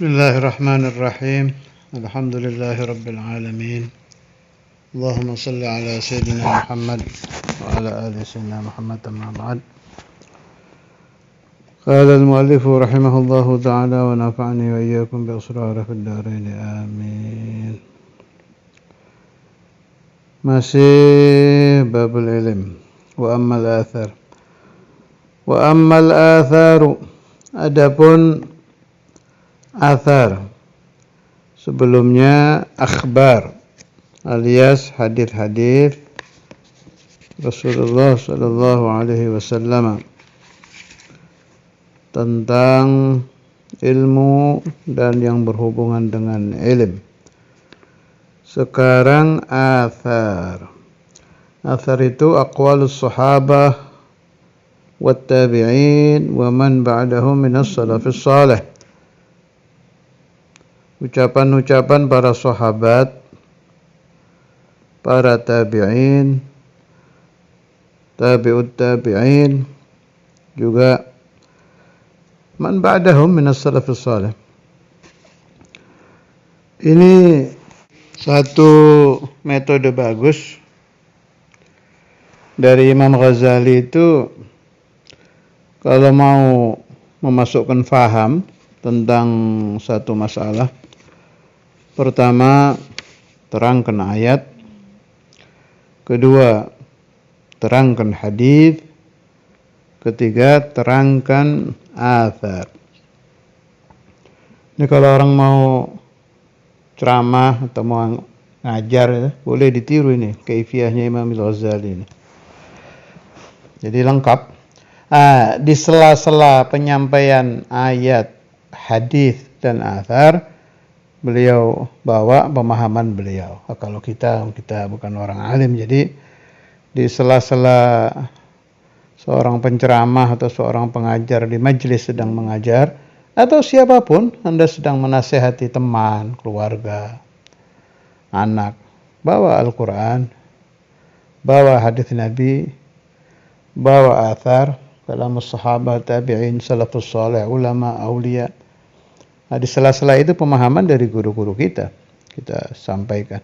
بسم الله الرحمن الرحيم الحمد لله رب العالمين اللهم صل على سيدنا محمد وعلى آل سيدنا محمد أما بعد قال المؤلف رحمه الله تعالى ونفعني وإياكم بأسراره في الدارين آمين. Masih babul ilm wa ammal atharu adapun athar sebelumnya akhbar alias hadis-hadis Rasulullah sallallahu alaihi wasallam tentang ilmu dan yang berhubungan dengan ilm. Sekarang athar itu aqwalus sahabah wat tabi'in wa man ba'dahum minas salafis salih. Ucapan-ucapan para sahabat, para tabi'in, tabi'ut tabi'in, juga man ba'dahum minas salafis salih. Ini satu metode bagus dari Imam Ghazali itu kalau mau memasukkan faham tentang satu masalah. Pertama, terangkan ayat. Kedua, terangkan hadis. Ketiga, terangkan athar. Ini kalau orang mau ceramah atau mau ngajar ya, boleh ditiru ini kaifiyahnya Imam Ghazali ini. Jadi lengkap. Di sela-sela penyampaian ayat, hadis dan athar, beliau bawa pemahaman beliau. Kalau kita bukan orang alim, jadi di sela-sela seorang penceramah atau seorang pengajar di majelis sedang mengajar, atau siapapun Anda sedang menasihati teman, keluarga, anak, bawa Al-Quran, bawa hadis Nabi, bawa athar, kalam sahabat, tabi'in, salafus salih, ulama, aulia. Di sela-sela itu pemahaman dari guru-guru kita sampaikan.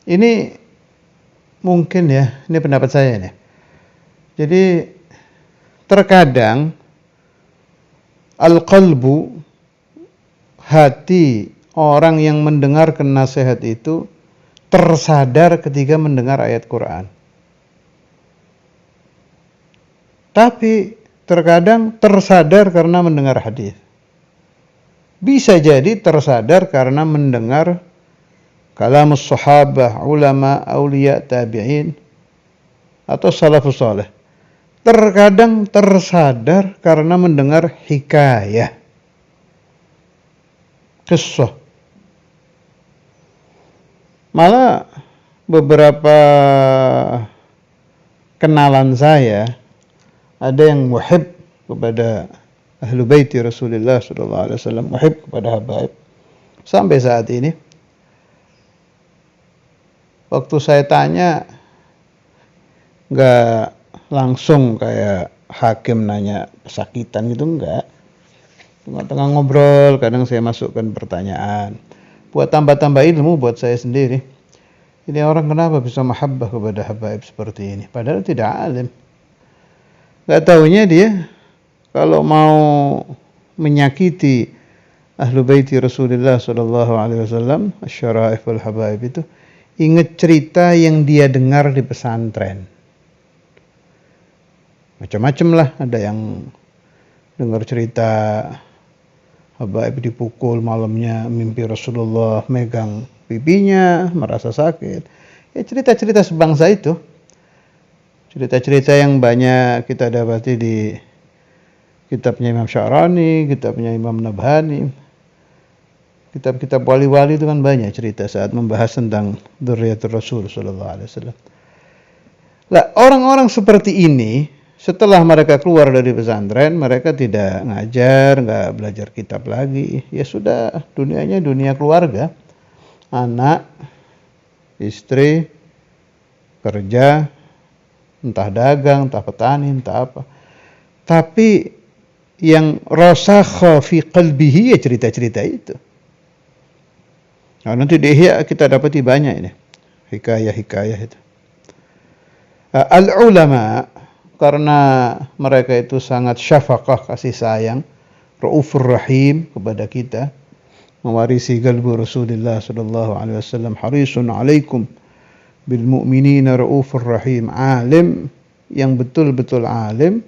Ini mungkin ya, ini pendapat saya nih. Jadi terkadang al-qalbu, hati orang yang mendengarkan nasihat itu tersadar ketika mendengar ayat Quran. Tapi terkadang tersadar karena mendengar hadis. Bisa jadi tersadar karena mendengar kalamus sahabah, ulama, aulia, tabi'in atau salafus salih. Terkadang tersadar karena mendengar hikayah, kisah. Malah beberapa kenalan saya ada yang muhib kepada Ahlu Baiti Rasulullah sallallahu alaihi wasallam, muhib kepada habaib sampai saat ini. Waktu saya tanya, enggak langsung kayak hakim nanya kesakitan gitu, enggak. Tengah-tengah ngobrol, kadang saya masukkan pertanyaan buat tambah-tambah ilmu buat saya sendiri. Ini orang kenapa bisa mahabbah kepada habaib seperti ini, padahal tidak alim. Enggak taunya dia kalau mau menyakiti Ahlu Baiti Rasulullah sallallahu alaihi wasallam, asy-syara'if wal habaib itu, ingat cerita yang dia dengar di pesantren. Macam-macam lah, ada yang dengar cerita habaib dipukul malamnya, mimpi Rasulullah megang pipinya, merasa sakit. Ya cerita-cerita sebangsa itu. Cerita-cerita yang banyak kita dapati di kitabnya Imam Sya'rani, kitabnya Imam Nabhani. Kitab-kitab wali-wali itu kan banyak cerita saat membahas tentang dzurriyyatur Rasul sallallahu alaihi wasallam. Lah, orang-orang seperti ini setelah mereka keluar dari pesantren, mereka tidak ngajar, enggak belajar kitab lagi. Ya sudah, dunianya dunia keluarga. Anak, istri, kerja, entah dagang, entah petani, entah apa. Tapi yang rasakha fi qalbihi, ya cerita-cerita itu. Nah, nanti di Ihya kita dapati banyak ini hikayah-hikayah itu. Al-ulama, karena mereka itu sangat syafaqah, kasih sayang, raufur rahim kepada kita, mewarisi qalbu Rasulullah sallallahu alaihi wasallam, harisun alaikum bil mu'minina raufur rahim. Alim yang betul-betul alim,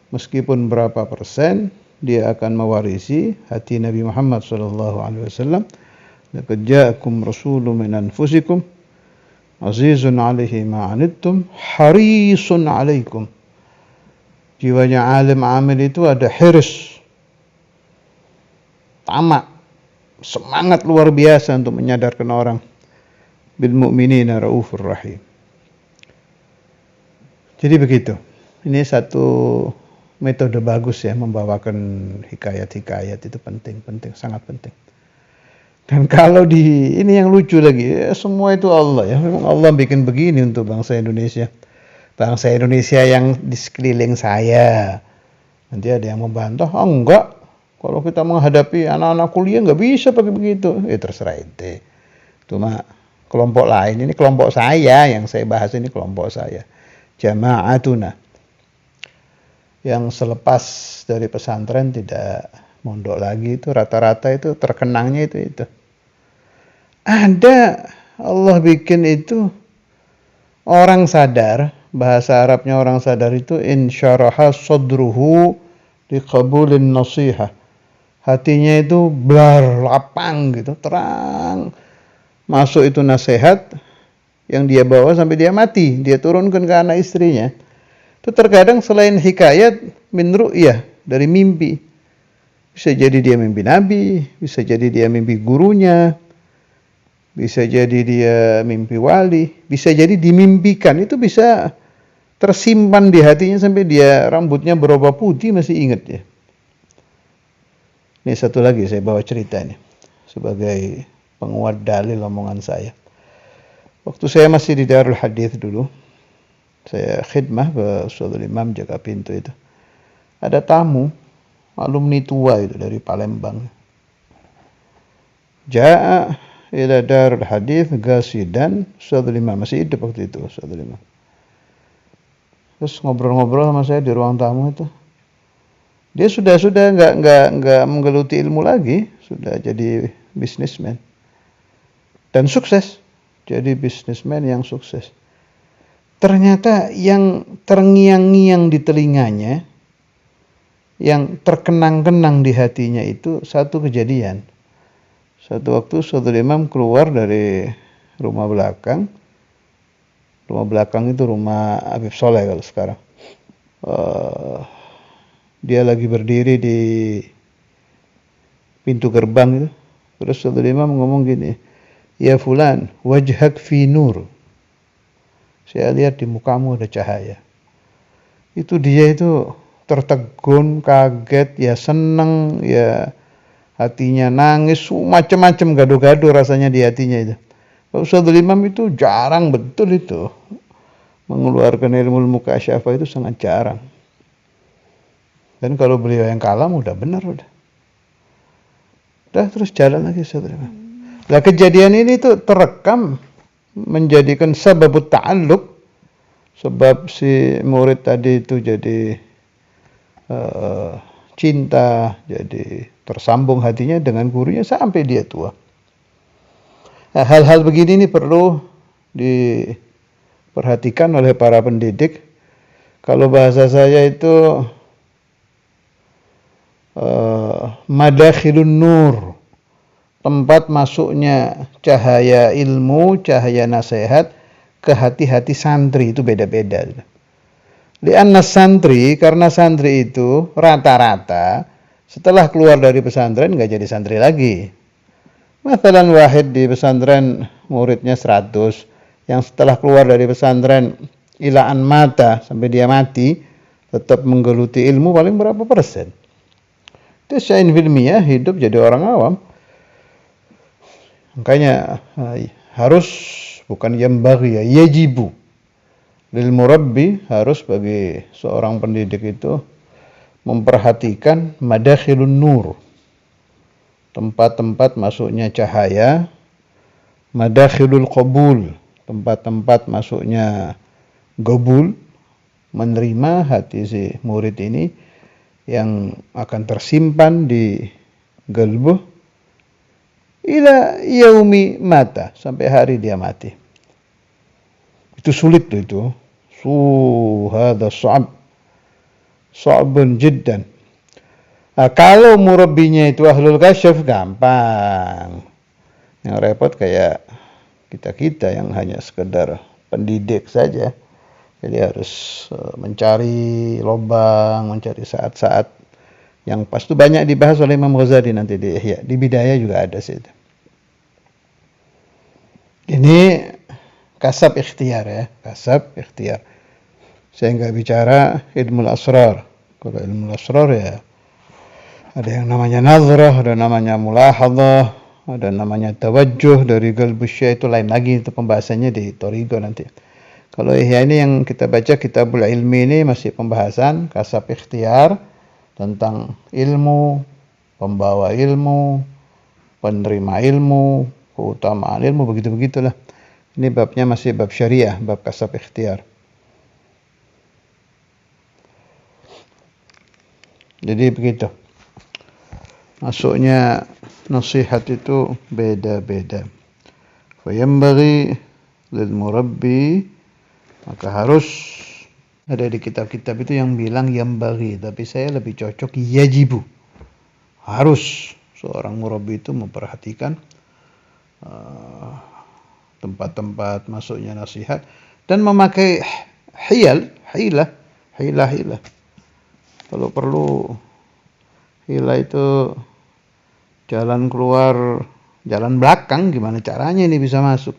meskipun berapa persen, dia akan mewarisi hati Nabi Muhammad sallallahu alaihi wasallam. Laqad ja'akum rasulun min anfusikum azizun 'alaihi ma 'anittum harisun 'alaikum. Jiwanya alim amil itu ada hirs, tamak, semangat luar biasa untuk menyadarkan orang. Bil mu'minina raufur rahim. Jadi begitu. Ini satu metode bagus ya, membawakan hikayat-hikayat itu penting, sangat penting. Dan kalau ini yang lucu lagi, ya semua itu Allah ya. Memang Allah bikin begini untuk bangsa Indonesia. Bangsa Indonesia yang di sekeliling saya. Nanti ada yang membantah, enggak. Kalau kita menghadapi anak-anak kuliah nggak bisa pakai begitu. Terserah ente. Cuma kelompok lain, ini kelompok saya, yang saya bahas ini kelompok saya. Jama'atuna. Yang selepas dari pesantren tidak mondok lagi, itu rata-rata itu terkenangnya itu. Ada, Allah bikin itu orang sadar, bahasa Arabnya orang sadar itu insyaraha sadruhu liqabulin nasihah. Hatinya itu blar, lapang gitu, terang. Masuk itu nasihat yang dia bawa sampai dia mati, dia turunkan ke anak istrinya. Itu terkadang selain hikayat min ru'yah, dari mimpi. Bisa jadi dia mimpi Nabi, bisa jadi dia mimpi gurunya, bisa jadi dia mimpi wali, bisa jadi dimimpikan. Itu bisa tersimpan di hatinya sampai dia rambutnya berubah putih masih ingat ya. Ini satu lagi saya bawa cerita ini sebagai penguat dalil omongan saya. Waktu saya masih di Darul Hadith dulu, saya khidmah ke Ustadzul Imam jaga pintu itu. Ada tamu alumni tua itu dari Palembang. Ja'a ila Darul Hadith Ghasidan, Ustadzul Imam masih hidup waktu itu, Ustadzul Imam. Terus ngobrol-ngobrol sama saya di ruang tamu itu. Dia sudah nggak menggeluti ilmu lagi, sudah jadi bisnismen dan sukses. Jadi bisnismen yang sukses. Ternyata yang terngiang-ngiang di telinganya, yang terkenang-kenang di hatinya itu satu kejadian. Satu waktu Ustadzul Imam keluar dari rumah belakang. Rumah belakang itu rumah Habib Soleh kalau sekarang. Dia lagi berdiri di pintu gerbang itu. Terus Ustadzul Imam ngomong gini, "Ya fulan, wajhak fi nur." Saya lihat di mukamu ada cahaya. Itu dia itu tertegun, kaget, ya senang, ya hatinya nangis, macam-macam gado-gado rasanya di hatinya itu. Pak Ustadzul Imam itu jarang betul itu. Mengeluarkan ilmu mukasyafah itu sangat jarang. Dan kalau beliau yang kalam udah benar udah. Udah terus jalan lagi Ustadzul Imam. Nah kejadian ini tuh terekam menjadikan sababut ta'alluq, sebab si murid tadi itu jadi cinta, jadi tersambung hatinya dengan gurunya sampai dia tua. Nah, hal-hal begini ini perlu diperhatikan oleh para pendidik. Kalau bahasa saya itu madakhilun nur, tempat masuknya cahaya ilmu, cahaya nasihat ke hati-hati santri itu beda-beda. Lianna santri, karena santri itu rata-rata setelah keluar dari pesantren nggak jadi santri lagi. Masalan wahid di pesantren muridnya 100, yang setelah keluar dari pesantren ilaan mata sampai dia mati tetap menggeluti ilmu paling berapa persen? Tis'in filmiyah hidup jadi orang awam. Makanya harus, bukan yambaghi ya, yajibu lil murabbi, harus bagi seorang pendidik itu memperhatikan madakhilun nur, tempat-tempat masuknya cahaya, madakhilul qabul, tempat-tempat masuknya gobul, menerima hati si murid ini yang akan tersimpan di qalbuh ila yaumi mata, sampai hari dia mati. Itu sulit tuh itu. Hada sa'bun jiddan. Kalau murabbinya itu ahlul kasyaf gampang. Yang repot kayak kita-kita yang hanya sekedar pendidik saja. Jadi harus mencari lubang, mencari saat-saat yang pas. Itu banyak dibahas oleh Imam Ghazali nanti di Ihya. Di Bidayah juga ada sih. Ini kasab ikhtiar ya, kasab ikhtiar. Saya nggak bicara ilmu asrar. Kalau ilmu asrar ya ada yang namanya nazrah, ada namanya mulahadzah, ada namanya tawajjuh dari qalbu syai, itu lain lagi, itu pembahasannya di Thariqah nanti. Kalau Ihya ini yang kita baca Kitabul Ilmi ini masih pembahasan kasab ikhtiar tentang ilmu, pembawa ilmu, penerima ilmu, keutamaan ilmu, begitu-begitulah. Ini babnya masih bab syariah, bab kasab ikhtiar. Jadi begitu. Masuknya nasihat itu beda-beda. Fayambaghi lil murabbi, maka harus ada di kitab-kitab itu yang bilang yambaghi, tapi saya lebih cocok yajibu. Harus seorang murabbi itu memperhatikan tempat-tempat masuknya nasihat dan memakai hilah. Kalau perlu hilah itu jalan keluar, jalan belakang, gimana caranya ini bisa masuk.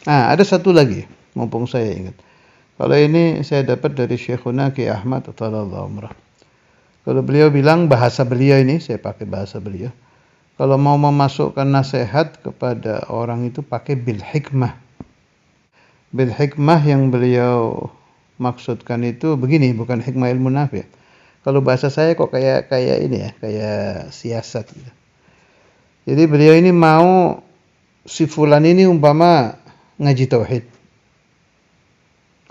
Nah, ada satu lagi, mumpung saya ingat. Kalau ini saya dapat dari Syekhuna Ki Ahmad Athalallah Umrah. Kalau beliau bilang, bahasa beliau ini, saya pakai bahasa beliau. Kalau mau memasukkan nasihat kepada orang itu pakai bil hikmah. Bil hikmah yang beliau maksudkan itu begini, bukan hikmah ilmu nafi'. Kalau bahasa saya kok kayak ini ya, kayak siasat gitu. Jadi beliau ini mau si fulan ini umpama ngaji tauhid.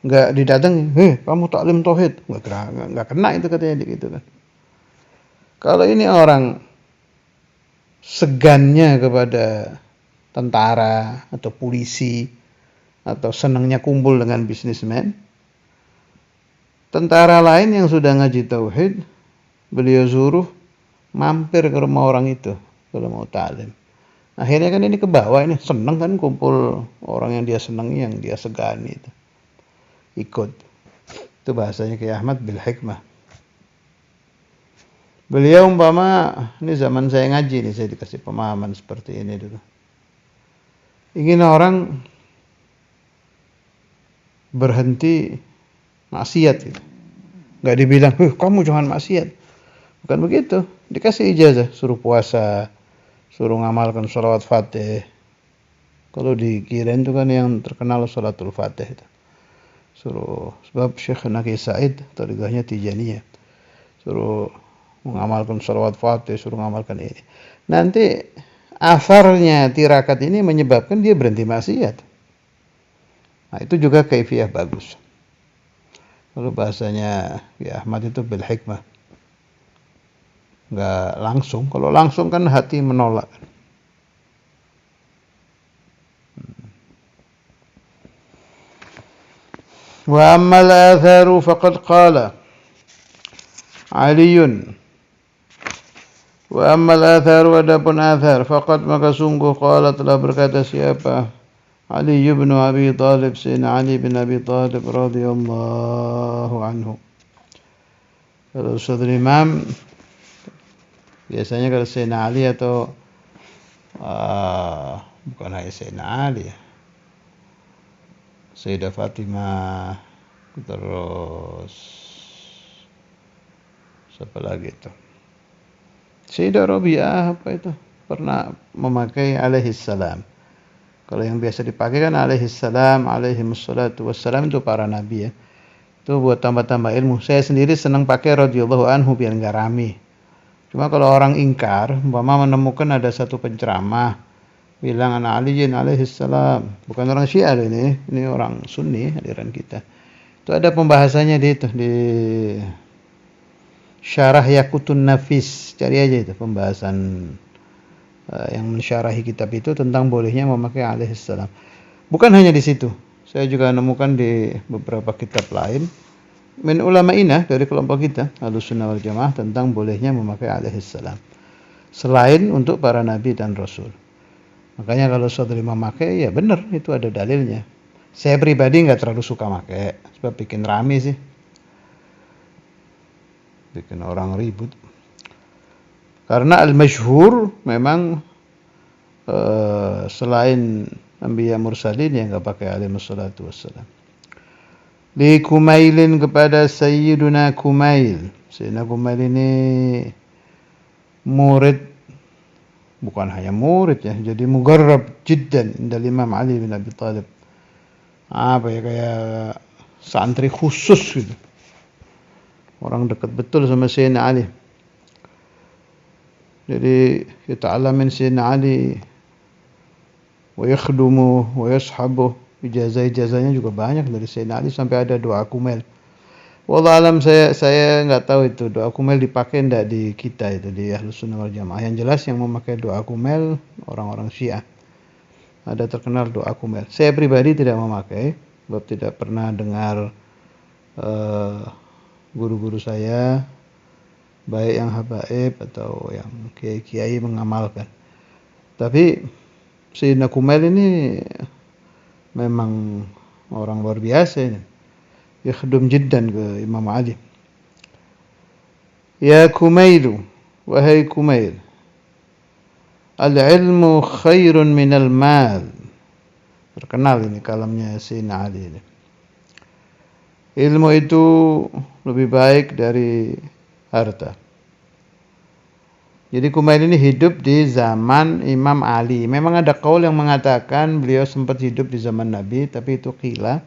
Enggak didatangi, kamu taklim tauhid. Enggak kena itu katanya gitu kan. Kalau ini orang segannya kepada tentara atau polisi atau senangnya kumpul dengan bisnismen, tentara lain yang sudah ngaji tauhid, beliau suruh mampir ke rumah orang itu kalau mau taklim. Akhirnya kan ini ke bawah, ini senang kan kumpul orang yang dia senangi, yang dia segani itu. Ikut. Itu bahasanya Ki Ahmad bil hikmah. Beliau umpama, ini zaman saya ngaji nih, saya dikasih pemahaman seperti ini dulu. Ingin orang berhenti maksiat gitu. Enggak dibilang, kamu jangan maksiat. Bukan begitu. Dikasih ijazah, suruh puasa, suruh ngamalkan sholawat fatih. Kalau di Kiren itu kan yang terkenal sholatul fatih itu. Suruh, sebab Syekh Naqi Said, tarikahnya Tijaniyah. Suruh mengamalkan sholawat fatih, suruh mengamalkan ini. Nanti asarnya tirakat ini menyebabkan dia berhenti maksiat. Nah, itu juga kaifiyah bagus. Kalau bahasanya ya Ahmad itu bil hikmah. Enggak langsung. Kalau langsung kan hati menolak. Wa ammal atharu faqad qala Aliyun. Wa ammal atharu, adapun athar, faqad maka sungguh qala telah berkata siapa? Ali bin Abi Thalib, Sayyidina Ali bin Abi Thalib radhiyallahu anhu. Kalau Saudara Imam biasanya kalau Sayyidina Ali atau bukan hanya Sayyidina Ali ya, Sayyidah Fatimah, terus siapa lagi itu, Sayyidah Rabi'ah, apa itu, pernah memakai alaihi salam. Kalau yang biasa dipakai kan alaihi salam, alaihi wassalatu wassalam, itu para nabi ya. Itu buat tambah-tambah ilmu. Saya sendiri senang pakai radhiyallahu anhu biar nggak rame. Cuma kalau orang ingkar, umpama menemukan ada satu penceramah bilang anak aliyin alaihissalam, bukan orang Syiah ini orang Sunni aliran kita. Itu ada pembahasannya di Syarah Yaqutun Nafis. Cari aja itu pembahasan yang mensyarahi kitab itu tentang bolehnya memakai alaihissalam. Bukan hanya di situ. Saya juga menemukan di beberapa kitab lain min ulama'ina dari kelompok kita Ahlussunnah wal Jamaah tentang bolehnya memakai alaihissalam. Selain untuk para nabi dan rasul. Makanya kalau saudari memakai, ya benar itu ada dalilnya. Saya pribadi nggak terlalu suka pakai, sebab bikin rame sih, bikin orang ribut. Karena al-masyhur memang selain Anbiya Mursalin yang nggak pakai alaihi wassalatu wassalam. Li Kumailin kepada Sayyiduna Kumail. Sayyidina Kumail ini murid, bukan hanya murid ya, jadi mugarrab jiddan dari Imam Ali bin Abi Thalib. Apa ya, kayak santri khusus gitu. Orang dekat betul sama Sayyidina Ali. Jadi kita alamin Sayyidina Ali wa yakhdumu wa yashabu, ijazah-ijazahnya juga banyak dari Sayyidina Ali sampai ada doa Kumail. Wallah alam, saya nggak tahu itu doa Kumail dipakai enggak di kita itu di Ahlussunnah wal Jamaah. Yang jelas yang memakai doa Kumail orang-orang Syiah. Ada terkenal doa Kumail. Saya pribadi tidak memakai, sebab tidak pernah dengar guru-guru saya baik yang habaib atau yang kiai-kiai mengamalkan. Tapi Sayyidina Kumail ini memang orang luar biasa ini. Yakhdum jiddan ke Imam Ali. Ya Kumailu, wahai Kumail, al-ilmu khairun minal mal. Terkenal ini kalamnya Sayyidina Ali ini. Ilmu itu lebih baik dari harta. Jadi Kumail ini hidup di zaman Imam Ali. Memang ada kaul yang mengatakan beliau sempat hidup di zaman Nabi, tapi itu qila.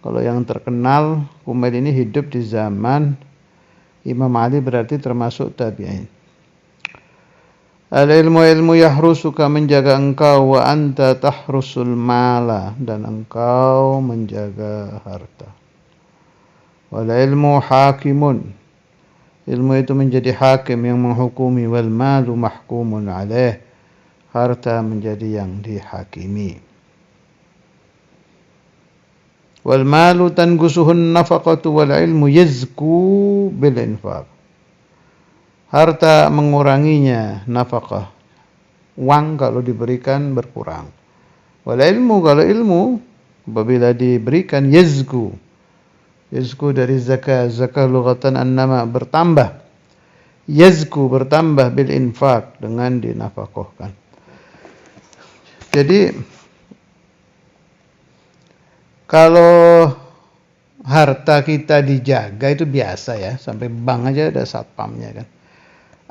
Kalau yang terkenal Kumail ini hidup di zaman Imam Ali, berarti termasuk tabi'in. Al-ilmu yahrusuka, menjaga engkau, wa anta tahrusul mala, dan engkau menjaga harta. Wal ilmu hakimun, ilmu itu menjadi hakim yang menghukumi, wal malu mahkumun alaih, harta menjadi yang dihakimi. Wal malu tangusuhun nafaqatu wal ilmu yazku bil infaq. Harta menguranginya nafkah. Uang kalau diberikan berkurang. Wal ilmu, kalau ilmu apabila diberikan yazku. Yazku dari zakah. Zakah lughatan annama, bertambah. Yazku bertambah bil infaq, dengan dinafkahkan. Jadi kalau harta kita dijaga itu biasa ya, sampai bank aja ada satpamnya kan.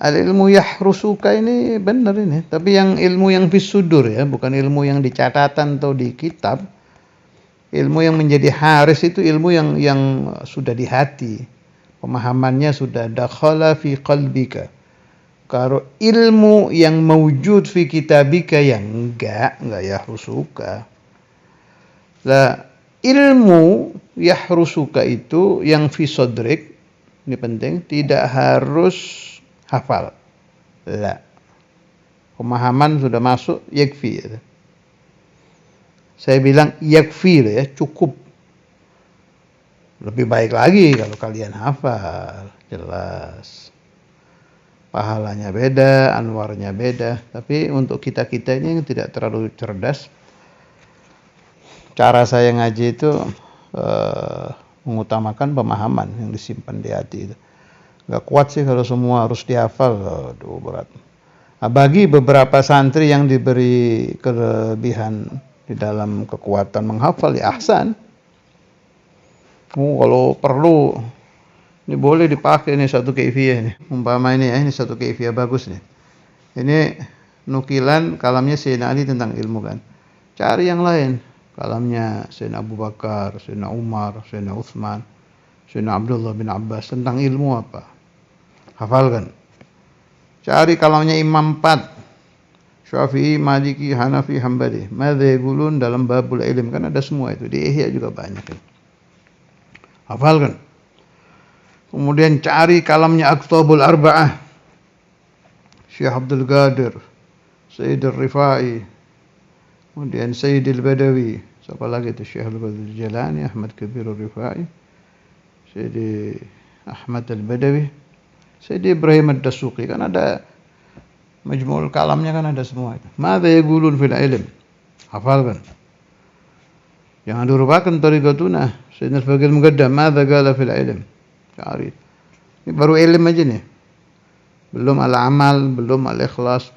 Al-ilmu yahrusuka ini benar ini, tapi yang ilmu yang fisudur ya, bukan ilmu yang di catatan atau di kitab. Ilmu yang menjadi haris itu ilmu yang sudah di hati. Pemahamannya sudah dakhala fi qalbika. Kalau ilmu yang mawjud fi kitabika yang enggak yahrusuka. Lah ilmu yahrusuka itu yang fi sodrik, ini penting, tidak harus hafal. Lah, pemahaman sudah masuk, yakfi. Saya bilang yakfi ya, cukup. Lebih baik lagi kalau kalian hafal, jelas. Pahalanya beda, anwarnya beda. Tapi untuk kita-kita ini yang tidak terlalu cerdas, cara saya ngaji itu mengutamakan pemahaman yang disimpan di hati itu. Gak kuat sih kalau semua harus dihafal, aduh berat. Nah, bagi beberapa santri yang diberi kelebihan di dalam kekuatan menghafal, ya ahsan. Kalau perlu, ini boleh dipakai nih satu kaifiyah nih. Umpama ini satu kaifiyah bagus nih. Ini nukilan kalamnya Sayyidina Ali tentang ilmu kan. Cari yang lain. Kalamnya Sayyidina Abu Bakar, Sayyidina Umar, Sayyidina Utsman, Sayyidina Abdullah bin Abbas tentang ilmu apa? Hafalkan. Cari kalamnya Imam 4. Syafi'i, Maliki, Hanafi, Hambali. Madza yaqulun dalam babul ilm, kan ada semua itu. Di Ihya juga banyak. Hafalkan. Kemudian cari kalamnya Aqtabul Arba'ah. Syekh Abdul Qadir, Sayyid Al-Rifai, kemudian Sayyid Al-Badawi. Siapa lagi itu? Syekh Abdul Qadir Jalani, Ahmad Kabir Al-Rifai, Sayyid Ahmad Al-Badawi, Sayyid Ibrahim Ad-Dasuqi. Kan ada majmu'ul kalamnya, kan ada semua itu. Madza yaqulun fil ilm. Hafalkan. Jangan dilupakan tariqatuna. Sayyidina Al-Faqih Muqaddam, madza qala fil ilm. Cari. Ini baru ilm aja nih. Belum al-amal, belum al-ikhlas.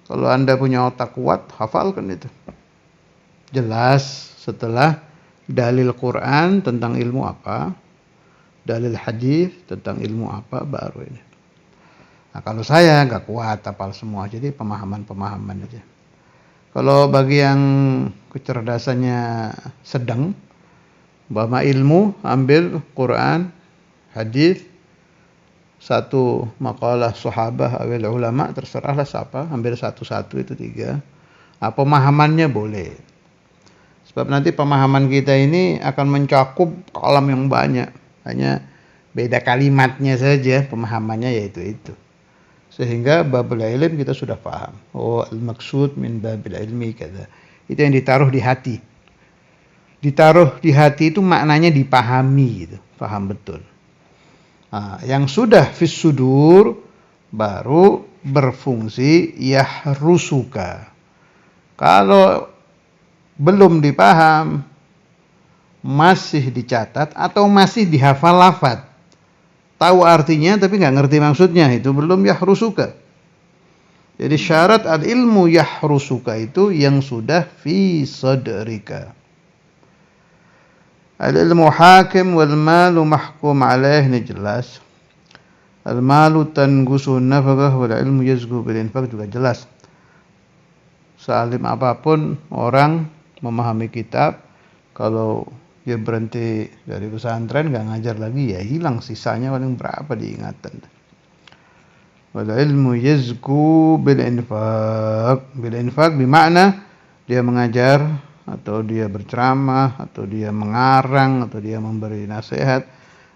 Kalau Anda punya otak kuat, hafalkan itu. Jelas setelah dalil Quran tentang ilmu apa, dalil hadis tentang ilmu apa, baru ini. Nah, kalau saya nggak kuat hafal semua, jadi pemahaman-pemahaman aja. Kalau bagi yang kecerdasannya sedang, bahwa ilmu, ambil Quran, hadis, satu makalah sahabah awil ulama, terserahlah siapa, ambil satu-satu itu 3. Pemahamannya boleh. Sebab nanti pemahaman kita ini akan mencakup kalam yang banyak. Hanya beda kalimatnya saja, pemahamannya yaitu itu. Sehingga babul ilm kita sudah paham. Oh, al-maksud min babil ilmi kata. Itu yang ditaruh di hati. Ditaruh di hati itu maknanya dipahami gitu, paham betul. Nah, yang sudah fis sudur baru berfungsi yahrusuka. Kalau belum dipaham, masih dicatat atau masih dihafal lafaz, tahu artinya tapi nggak ngerti maksudnya, itu belum yahrusuka. Jadi syarat al-ilmu yahrusuka itu yang sudah fi sadrika. Al-ilmu hakim wal malu mahkum alaih, ini jelas. Al-malu tangusu nafaqah wal ilmu yazgu bil infaq, juga jelas. Sealim apapun orang memahami kitab, kalau dia berhenti dari pesantren nggak ngajar lagi, ya hilang sisanya paling berapa diingatan. Wal ilmu yazgu bil infaq. Bil infaq bermakna dia mengajar, atau dia berceramah, atau dia mengarang, atau dia memberi nasihat.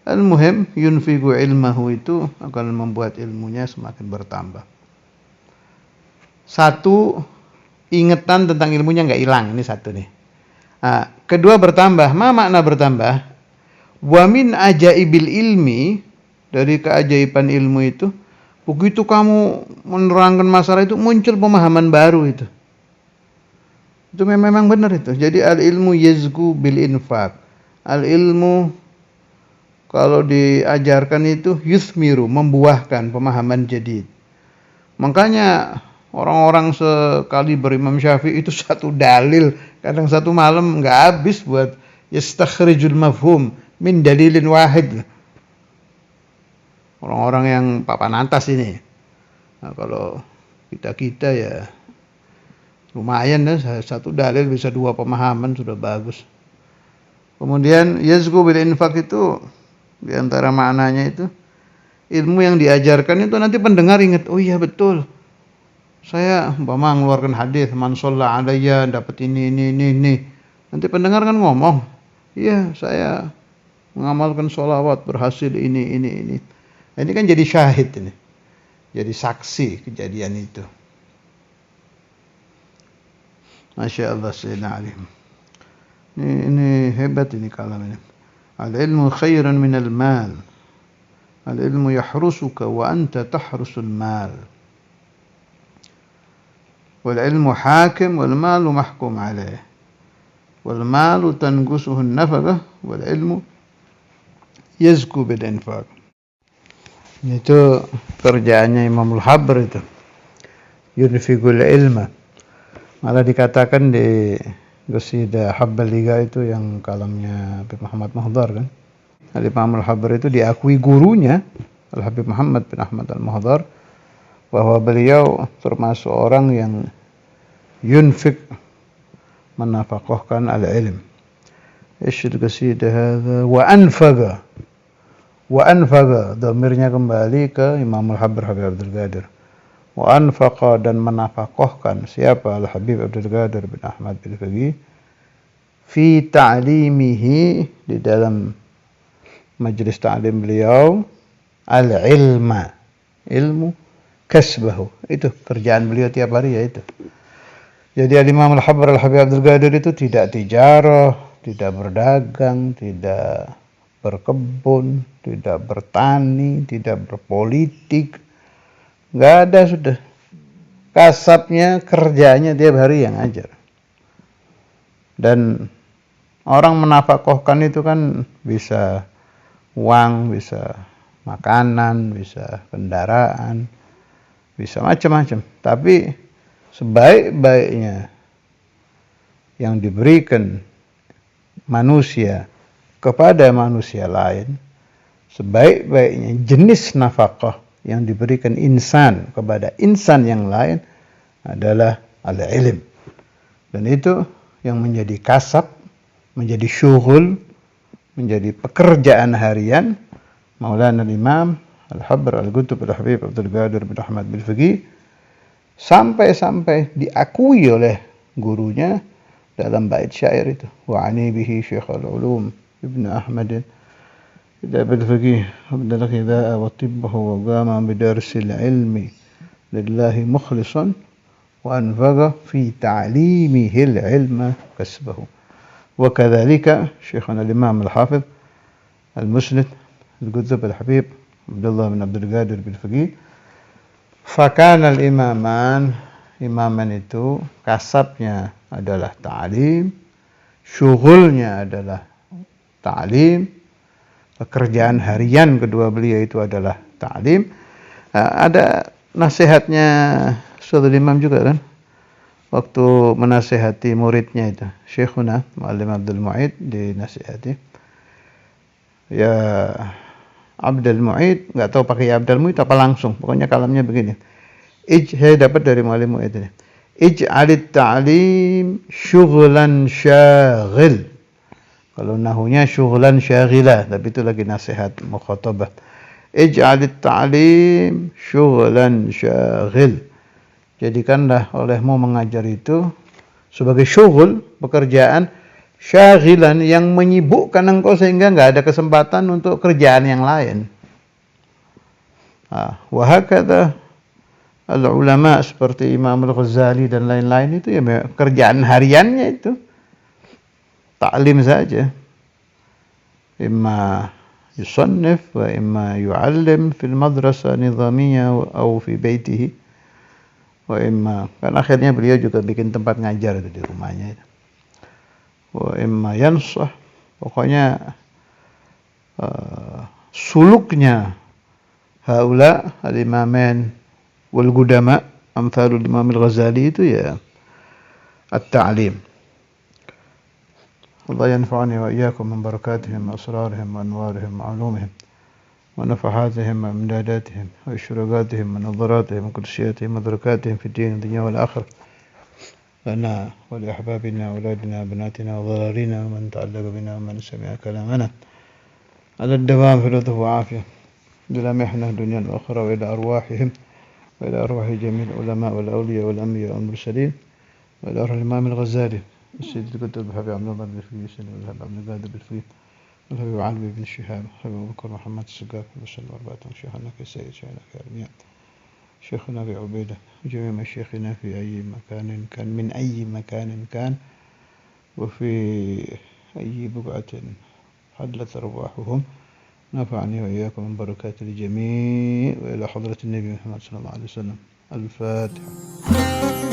Al-muhim yunfiqu ilmahu, itu akan membuat ilmunya semakin bertambah. Satu, ingatan tentang ilmunya nggak hilang, ini satu nih. Nah, kedua, bertambah. Ma makna bertambah? Wa min ajaibil ilmi, dari keajaiban ilmu itu, begitu kamu menerangkan masalah itu muncul pemahaman baru itu. Itu memang benar itu. Jadi al-ilmu yazgu bil infaq. Al-ilmu kalau diajarkan itu yuthmiru, membuahkan pemahaman jadid. Makanya orang-orang sekali berimam Syafi'i itu satu dalil, kadang satu malam nggak habis buat yastakhrijul mafhum min dalilin wahid. Orang-orang yang papan atas ini. Nah, kalau kita ya lumayan ya, satu dalil bisa 2 pemahaman, sudah bagus. Kemudian yazgu bil infaq itu diantara maknanya itu ilmu yang diajarkan itu nanti pendengar ingat, oh iya betul, saya umpama mengeluarkan hadis man shalla alayya dapat ini. Nanti pendengar kan ngomong, iya saya mengamalkan sholawat berhasil ini. Nah, ini kan jadi syahid ini, jadi saksi kejadian itu. Masya Allah, Sayyidina Ali. Ini hebat ini kalam ini. Al-ilmu khairan minal mal. Al-ilmu yahrusuka wa anta tahrusul mal. Wal-ilmu hakim wal-malu mahkum alaih. Wal-malu tangusuhu nafaqah wal-ilmu yazku bil-infaq. Itu kerjaannya Imamul Habr itu. Yunfiqul ilma. Malah dikatakan di Qasidah Habbal Liga itu yang kalamnya Habib Muhammad Muhdhar kan. Al-Imam Al-Habr itu diakui gurunya Al-Habib Muhammad bin Ahmad Al-Muhdhar bahwa beliau termasuk orang yang yunfiq, menafaqahkan al-ilm. Ish al-qasidah hadha wa anfaqa. Wa anfaqa, dhamirnya kembali ke Imamul Habib Abdul Qadir. Wa anfaqa, dan menafkahkan siapa? Al-Habib Abdul Qadir bin Ahmad bin Faqih fi ta'limihi, di dalam majelis ta'lim beliau, al-ilma, ilmu, kasbahu, itu kerjaan beliau tiap hari, ya itu. Jadi Imam Al-Habib Abdul Qadir itu tidak tijarah, tidak berdagang, tidak berkebun, tidak bertani, tidak berpolitik, nggak ada sudah. Kasabnya, kerjanya tiap hari yang ajar. Dan orang menafkahkan itu kan bisa uang, bisa makanan, bisa kendaraan, bisa macam-macam. Tapi sebaik-baiknya yang diberikan manusia kepada manusia lain, sebaik-baiknya jenis nafkah yang diberikan insan kepada insan yang lain adalah al-ilm. Dan itu yang menjadi kasab, menjadi syughul, menjadi pekerjaan harian Maulana Imam Al-Habr Al-Qutb Al-Habib Abdul Qadir bin Ahmad bin Faqih, sampai-sampai diakui oleh gurunya dalam bait syair itu, wa ani bihi Syekhul Ulum Ibnu Ahmad Abdul Faqih Abdul Ghidha wa tibbahu wa qama bidarsil ilmi lillahi mukhlishan wa anfaqa fi ta'limihi al-ilma kasbahu. Wa kadzalika Syekhuna al-Imam Al-Hafidh Al-Musnid Al-Qutb Al-Habib Abdullah bin Abdul Qadir bin Faqih, fakana al-imaman, imaman itu kasabnya adalah ta'lim, syughulnya adalah ta'lim, pekerjaan harian kedua beliau itu adalah ta'lim. Ada nasihatnya Ustadzul Imam juga kan, waktu menasihati muridnya itu, Syekhuna Muallim Abdul Mu'id, dinasihati, ya Abdul Mu'id, nggak tahu pakai Abdul Mu'id apa langsung, pokoknya kalamnya begini. Saya dapat dari Muallim Mu'id ini. Ij'alit ta'lim syughlan syaghil. Kalau nahunya syughlan syaghilah, tapi itu lagi nasihat mukhatabah. Ij'alit ta'lim syughlan syaghil. Jadikanlah olehmu mengajar itu sebagai syughul, pekerjaan, syaghilan, yang menyibukkan engkau sehingga nggak ada kesempatan untuk kerjaan yang lain. Wa hakadha al-ulama seperti Imam Al-Ghazali dan lain-lain itu ya kerjaan hariannya itu ta'lim saja. Imma yusannif wa imma yu'allim fil madrasah nizamiyah atau fi baitihi wa imma, kan akhirnya beliau juga bikin tempat ngajar itu di rumahnya itu. Wa imma yansah, pokoknya suluknya haula al-imamain wal qudama amsalul Imam Al-Ghazali itu ya at-ta'lim. Allah yanfa'ani wa iyyakum min barakatihim wa asrarihim wa anwarihim wa ulumihim wa nafahatihim wa imdadatihim wa ishraqatihim wa nadharatihim wa kursiyatihim wa barakatihim fi din dunya wal akhirah lana wa li ahbabina wa auladina wa banatina wa dhararina wa man ta'allaqa bina wa man sami'a kalamana ala ad-dawam fi lutf wa afiyah bila mihna dunya wal akhirah wa ila arwahihim wa ila arwahi jami'il ulama wal awliya wal anbiya wal mursalin wa ila arwah al-Imam Al-Ghazali السيد الكتب حبيب عبد الله بن فيصل والهب عبد القادر بالفيل والحبيب علوي بن شهاب حبيب أبو بكر محمد السقاف وسلم أربعة شيخنا كسيد شيخنا كأرمياء شيخنا أبي عبيدة وجميع مشايخنا في أي مكان كان من أي مكان كان وفي أي بقعة حلت أرواحهم نفعني وإياكم من بركات الجميع وإلى حضرة النبي محمد صلى الله عليه وسلم. الفاتحة.